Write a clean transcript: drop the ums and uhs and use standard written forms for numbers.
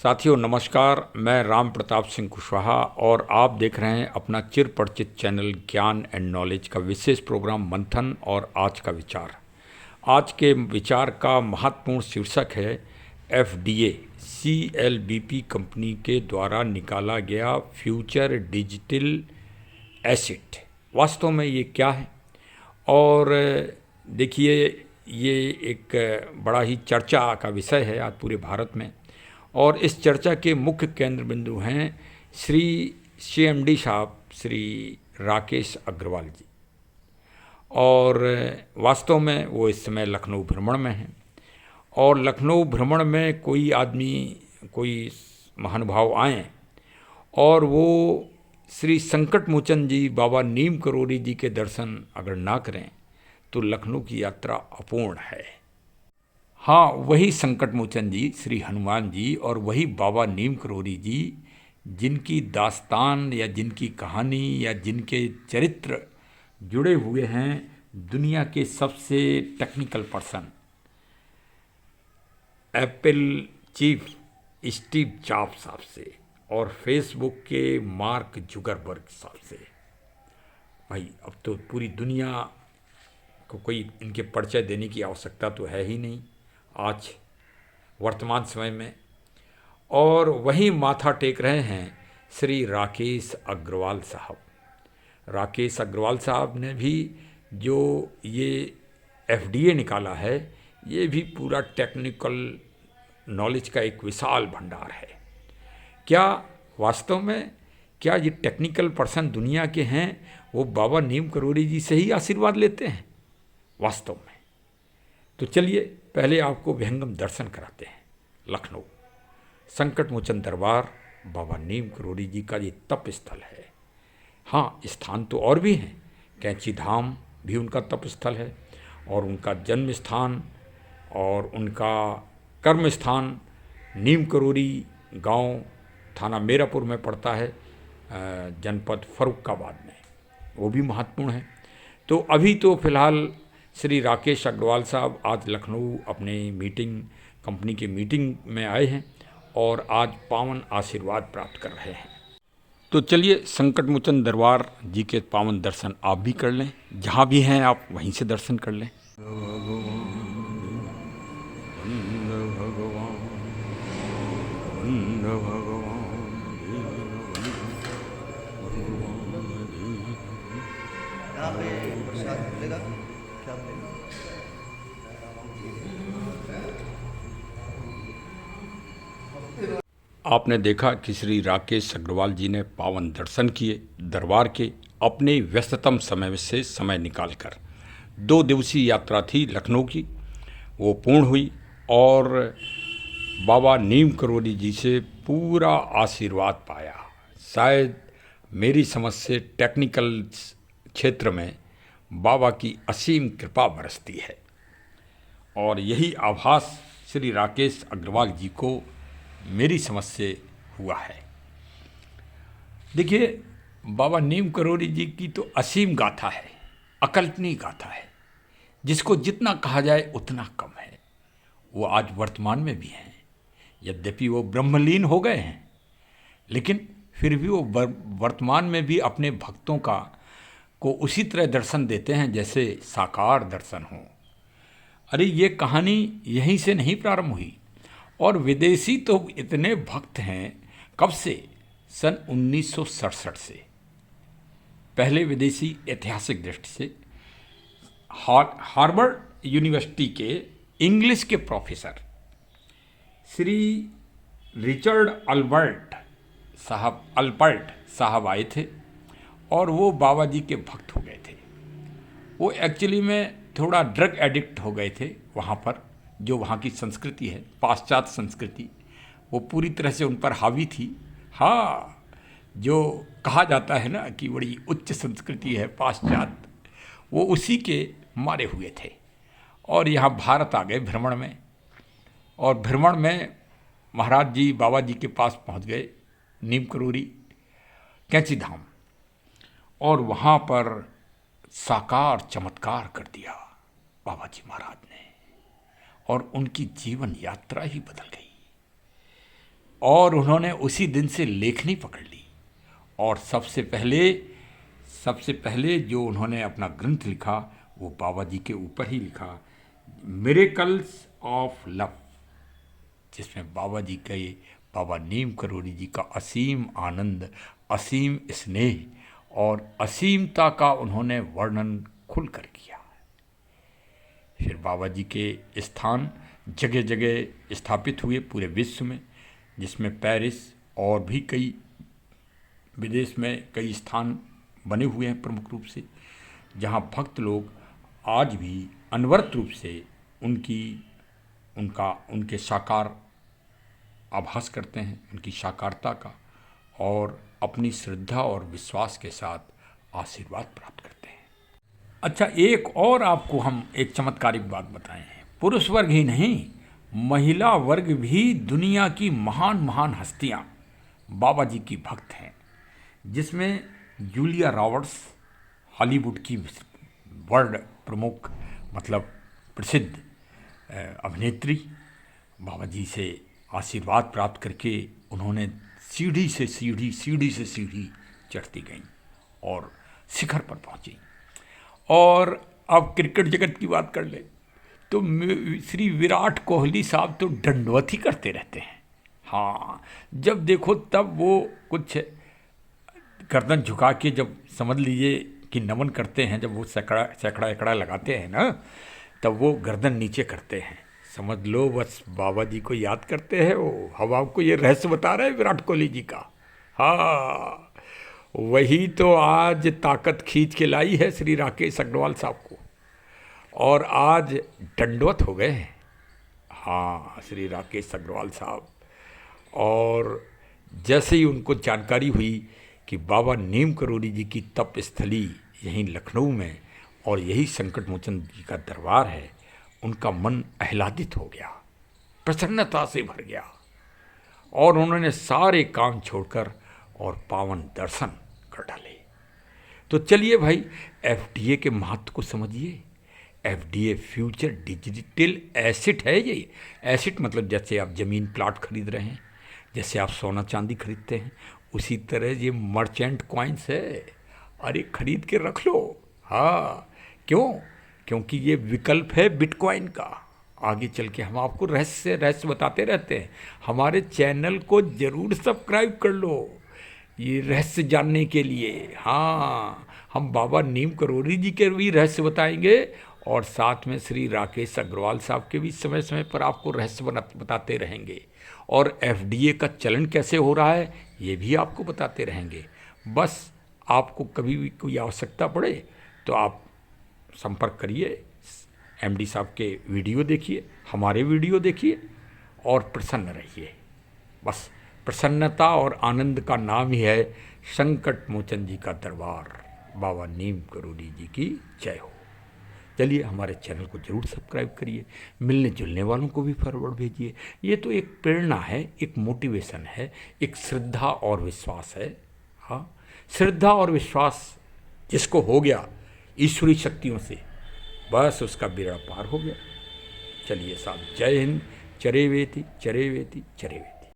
साथियों नमस्कार। मैं राम प्रताप सिंह कुशवाहा और आप देख रहे हैं अपना चिरपरिचित चैनल ज्ञान एंड नॉलेज का विशेष प्रोग्राम मंथन और आज का विचार। आज के विचार का महत्वपूर्ण शीर्षक है एफडीए सीएलबीपी कंपनी के द्वारा निकाला गया फ्यूचर डिजिटल एसेट। वास्तव में ये क्या है? और देखिए, ये एक बड़ा ही चर्चा का विषय है आज पूरे भारत में। और इस चर्चा के मुख्य केंद्र बिंदु हैं श्री सीएमडी साहब, श्री राकेश अग्रवाल जी। और वास्तव में वो इस समय लखनऊ भ्रमण में हैं। और लखनऊ भ्रमण में कोई आदमी, कोई महानुभाव आएँ और वो श्री संकट मोचन जी, बाबा नीम करोली जी के दर्शन अगर ना करें तो लखनऊ की यात्रा अपूर्ण है। हाँ, वही संकट मोचन जी, श्री हनुमान जी, और वही बाबा नीम करोली जी, जिनकी दास्तान या जिनकी कहानी या जिनके चरित्र जुड़े हुए हैं दुनिया के सबसे technical person, Apple chief Steve jobs साहब से और फेसबुक के मार्क जुकरबर्ग साहब से। भाई, अब तो पूरी दुनिया को कोई इनके परिचय देने की आवश्यकता तो है ही नहीं आज वर्तमान समय में। और वहीं माथा टेक रहे हैं श्री राकेश अग्रवाल साहब। राकेश अग्रवाल साहब ने भी जो ये एफडीए निकाला है, ये भी पूरा टेक्निकल नॉलेज का एक विशाल भंडार है। क्या वास्तव में क्या ये टेक्निकल पर्सन दुनिया के हैं वो बाबा नीम करोली जी से ही आशीर्वाद लेते हैं वास्तव में? तो चलिए पहले आपको विहंगम दर्शन कराते हैं। लखनऊ संकट मोचन दरबार बाबा नीम करोली जी का ये तप स्थल है। हाँ, स्थान तो और भी हैं, कैंची धाम भी उनका तप स्थल है, और उनका जन्म स्थान और उनका कर्म स्थान नीम करोली गांव, थाना मेरापुर में पड़ता है, जनपद फर्रुखाबाद में, वो भी महत्वपूर्ण है। तो अभी तो फिलहाल श्री राकेश अग्रवाल साहब आज लखनऊ अपने मीटिंग, कंपनी की मीटिंग में आए हैं और आज पावन आशीर्वाद प्राप्त कर रहे हैं। तो चलिए संकट मोचन दरबार जी के पावन दर्शन आप भी कर लें, जहाँ भी हैं आप वहीं से दर्शन कर लें। आपने देखा कि श्री राकेश अग्रवाल जी ने पावन दर्शन किए दरबार के, अपने व्यस्ततम समय से समय निकालकर। 2 दिवसीय यात्रा थी लखनऊ की, वो पूर्ण हुई और बाबा नीम करोली जी से पूरा आशीर्वाद पाया। शायद मेरी समझ से टेक्निकल क्षेत्र में बाबा की असीम कृपा बरसती है, और यही आभास श्री राकेश अग्रवाल जी को मेरी समझ से हुआ है। देखिए, बाबा नीम करोली जी की तो असीम गाथा है, अकल्पनीय गाथा है, जिसको जितना कहा जाए उतना कम है। वो आज वर्तमान में भी हैं, यद्यपि वो ब्रह्मलीन हो गए हैं, लेकिन फिर भी वो वर्तमान में भी अपने भक्तों को उसी तरह दर्शन देते हैं जैसे साकार दर्शन हो। अरे, ये कहानी यहीं से नहीं प्रारंभ हुई, और विदेशी तो इतने भक्त हैं। कब से? सन 1967 से। पहले विदेशी ऐतिहासिक दृष्टि से हार्वर्ड यूनिवर्सिटी के इंग्लिश के प्रोफेसर श्री रिचर्ड अल्बर्ट साहब आए थे, और वो बाबा जी के भक्त हो गए थे। वो एक्चुअली में थोड़ा ड्रग एडिक्ट हो गए थे। वहाँ पर जो वहाँ की संस्कृति है, पाश्चात्य संस्कृति, वो पूरी तरह से उन पर हावी थी। हाँ, जो कहा जाता है ना कि बड़ी उच्च संस्कृति है पाश्चात्य, वो उसी के मारे हुए थे। और यहाँ भारत आ गए भ्रमण में, और भ्रमण में महाराज जी बाबा जी के पास पहुँच गए, नीम करोली कैंची धाम, और वहाँ पर साकार चमत्कार कर दिया बाबा जी महाराज ने, और उनकी जीवन यात्रा ही बदल गई। और उन्होंने उसी दिन से लेखनी पकड़ ली और सबसे पहले जो उन्होंने अपना ग्रंथ लिखा वो बाबा जी के ऊपर ही लिखा, मिरेकल्स ऑफ लव, जिसमें बाबा नीम करोड़ी जी का असीम आनंद, असीम स्नेह और असीमता का उन्होंने वर्णन खुलकर किया। फिर बाबा जी के स्थान जगह जगह स्थापित हुए पूरे विश्व में, जिसमें पेरिस और भी कई विदेश में कई स्थान बने हुए हैं प्रमुख रूप से, जहाँ भक्त लोग आज भी अनवरत रूप से उनके साकार आभास करते हैं, उनकी साकारता का, और अपनी श्रद्धा और विश्वास के साथ आशीर्वाद प्राप्त करते हैं। अच्छा, एक और आपको हम एक चमत्कारिक बात बताएं हैं। पुरुष वर्ग ही नहीं, महिला वर्ग भी दुनिया की महान महान हस्तियां बाबा जी की भक्त हैं, जिसमें जूलिया रॉबर्ट्स, हॉलीवुड की वर्ल्ड प्रमुख मतलब प्रसिद्ध अभिनेत्री, बाबा जी से आशीर्वाद प्राप्त करके उन्होंने सीढ़ी से सीढ़ी चढ़ती गईं और शिखर पर पहुंची। और अब क्रिकेट जगत की बात कर ले तो श्री विराट कोहली साहब तो दंडवत ही करते रहते हैं। हाँ, जब देखो तब वो कुछ गर्दन झुका के, जब समझ लीजिए कि नमन करते हैं, जब वो सैकड़ा एकड़ा लगाते हैं ना, तब वो गर्दन नीचे करते हैं, समझ लो बस बाबा जी को याद करते हैं वो। हम आपको ये रहस्य बता रहे हैं विराट कोहली जी का। हाँ, वही तो आज ताकत खींच के लाई है श्री राकेश अग्रवाल साहब को, और आज दंडवत हो गए हैं। हाँ, श्री राकेश अग्रवाल साहब। और जैसे ही उनको जानकारी हुई कि बाबा नीम करोड़ी जी की तप स्थली यहीं लखनऊ में और यही संकट मोचन जी का दरबार है, उनका मन आह्लादित हो गया, प्रसन्नता से भर गया, और उन्होंने सारे काम छोड़कर और पावन दर्शन कर डाले। तो चलिए भाई, एफडीए के महत्व को समझिए। एफडीए फ्यूचर डिजिटल एसेट है। ये एसेट मतलब जैसे आप ज़मीन प्लाट खरीद रहे हैं, जैसे आप सोना चांदी खरीदते हैं, उसी तरह ये मर्चेंट कॉइन्स है। अरे खरीद के रख लो। हाँ, क्यों? क्योंकि ये विकल्प है बिटकॉइन का। आगे चल के हम आपको रहस्य बताते रहते हैं। हमारे चैनल को ज़रूर सब्सक्राइब कर लो ये रहस्य जानने के लिए। हाँ, हम बाबा नीम करोड़ी जी के भी रहस्य बताएंगे, और साथ में श्री राकेश अग्रवाल साहब के भी समय समय पर आपको रहस्य बताते रहेंगे, और एफडीए का चलन कैसे हो रहा है ये भी आपको बताते रहेंगे। बस आपको कभी भी कोई आवश्यकता पड़े तो आप संपर्क करिए, एमडी साहब के वीडियो देखिए, हमारे वीडियो देखिए, और प्रसन्न रहिए। बस प्रसन्नता और आनंद का नाम ही है संकट मोचन जी का दरबार। बाबा नीम करोड़ी जी की जय हो। चलिए, हमारे चैनल को जरूर सब्सक्राइब करिए, मिलने जुलने वालों को भी फॉरवर्ड भेजिए। ये तो एक प्रेरणा है, एक मोटिवेशन है, एक श्रद्धा और विश्वास है। हाँ, श्रद्धा और विश्वास जिसको हो गया ईश्वरी शक्तियों से, बस उसका बेड़ा पार हो गया। चलिए साहब, जय हिंद। चरे वेति चरे वेति चरे वेति।